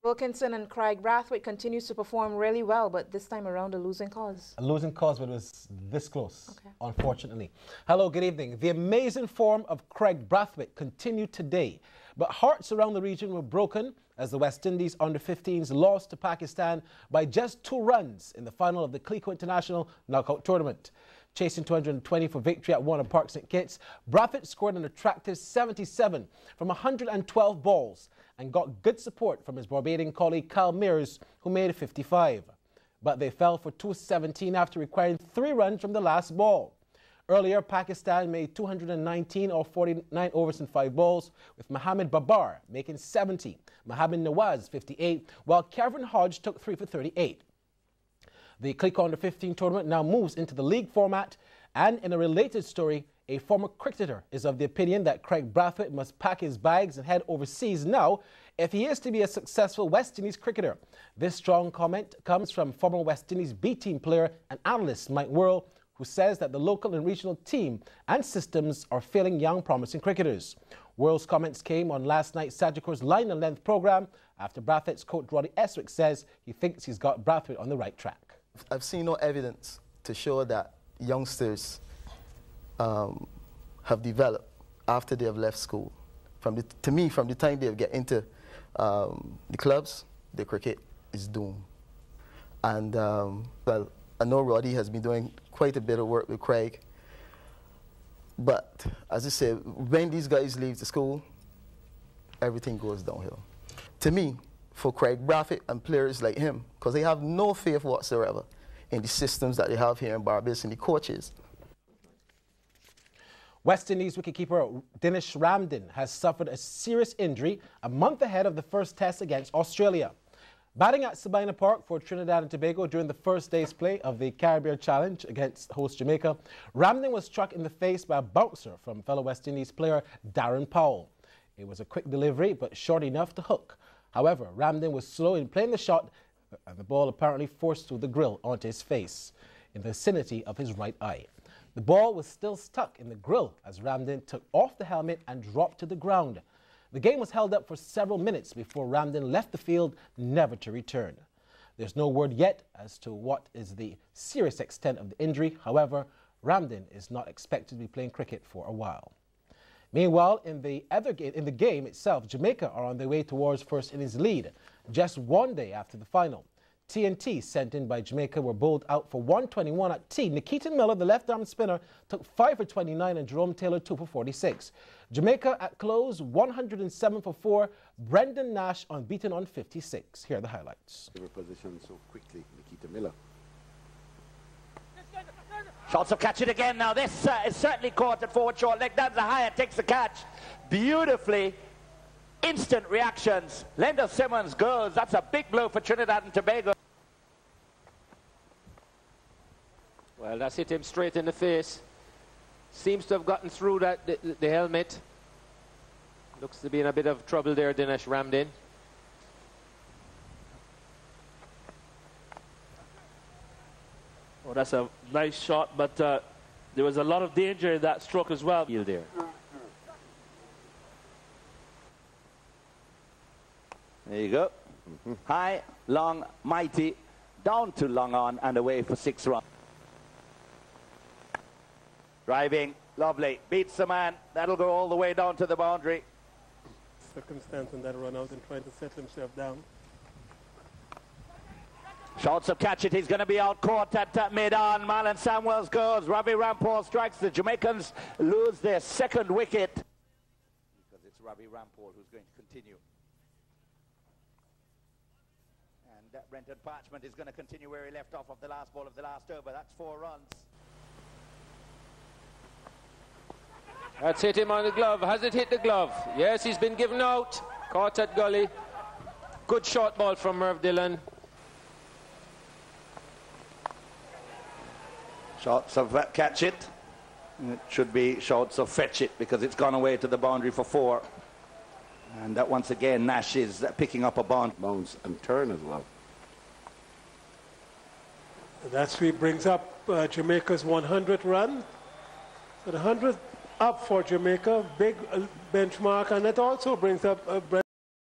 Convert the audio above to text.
Wilkinson and Kraigg Brathwaite continues to perform really well, but this time around a losing cause. A losing cause, but it was this close, okay, unfortunately. Hello, good evening. The amazing form of Kraigg Brathwaite continued today, but hearts around the region were broken as the West Indies under-15s lost to Pakistan by just 2 runs in the final of the Clico International Knockout Tournament. Chasing 220 for victory at Warner Park St. Kitts, Brathwaite scored an attractive 77 from 112 balls and got good support from his Barbadian colleague Kyle Mears, who made 55. But they fell for 217 after requiring 3 runs from the last ball. Earlier, Pakistan made 219 or 49 overs and 5 balls, with Mohammed Babar making 70, Mohammed Nawaz 58, while Kevin Hodge took 3 for 38. The Clico Under-15 tournament now moves into the league format, and in a related story, a former cricketer is of the opinion that Kraigg Brathwaite must pack his bags and head overseas now if he is to be a successful West Indies cricketer. This strong comment comes from former West Indies B-team player and analyst Mike Worrell, who says that the local and regional team and systems are failing young promising cricketers. Worrell's comments came on last night's Sagicor's Line and Length program after Brathwaite's coach Roddy Eswick says he thinks he's got Brathwaite on the right track. I've seen no evidence to show that youngsters have developed after they have left school. To me, from the time they get into the clubs, the cricket is doomed. And well, I know Roddy has been doing quite a bit of work with Kraigg, but as I said, when these guys leave the school, everything goes downhill. To me, for Kraigg Brathwaite and players like him, because they have no faith whatsoever in the systems that they have here in Barbados and the coaches. West Indies wicketkeeper Dinesh Ramdin has suffered a serious injury a month ahead of the first test against Australia. Batting at Sabina Park for Trinidad and Tobago during the first day's play of the Carib Beer Challenge against host Jamaica, Ramdin was struck in the face by a bouncer from fellow West Indies player Darren Powell. It was a quick delivery, but short enough to hook. However, Ramdin was slow in playing the shot, and the ball apparently forced through the grill onto his face in the vicinity of his right eye. The ball was still stuck in the grill as Ramdin took off the helmet and dropped to the ground. The game was held up for several minutes before Ramdin left the field, never to return. There's no word yet as to what is the serious extent of the injury. However, Ramdin is not expected to be playing cricket for a while. Meanwhile, in the game itself, Jamaica are on their way towards first innings lead, just 1 day after the final. TNT sent in by Jamaica were bowled out for 121 at tea. Nikita Miller, the left-arm spinner, took 5 for 29 and Jerome Taylor 2 for 46. Jamaica at close 107 for 4. Brendan Nash unbeaten on 56. Here are the highlights. They were positioned so quickly, Nikita Miller. Shots will catch it again now. This is certainly caught at forward short leg. That's a higher, takes the catch beautifully. Instant reactions. Lender Simmons goes. That's a big blow for Trinidad and Tobago. Well, that's hit him straight in the face. Seems to have gotten through that the helmet. Looks to be in a bit of trouble there, Dinesh Ramdin. Oh, that's a nice shot, but there was a lot of danger in that stroke as well. There. There you go. High, long, mighty, down to long on and away for 6 runs. Driving, lovely, beats the man. That'll go all the way down to the boundary. Circumstance in that run out and trying to set himself down. Shots of catch it. He's going to be out caught at mid-on. Marlon Samuels goes. Robbie Rampole strikes. The Jamaicans lose their 2nd wicket. Because it's Robbie Rampole who's going to continue. And Brenton Parchment is going to continue where he left off of the last ball of the last over. That's 4 runs. That's hit him on the glove. Has it hit the glove? Yes, he's been given out. Caught at gully. Good short ball from Merv Dillon. Shots of catch it. It should be shots of fetch it because it's gone away to the boundary for 4. And that once again, Nash is picking up a bounce and turn as well. That sweep brings up Jamaica's 100th run. So the 100th up for Jamaica, big benchmark, and that also brings up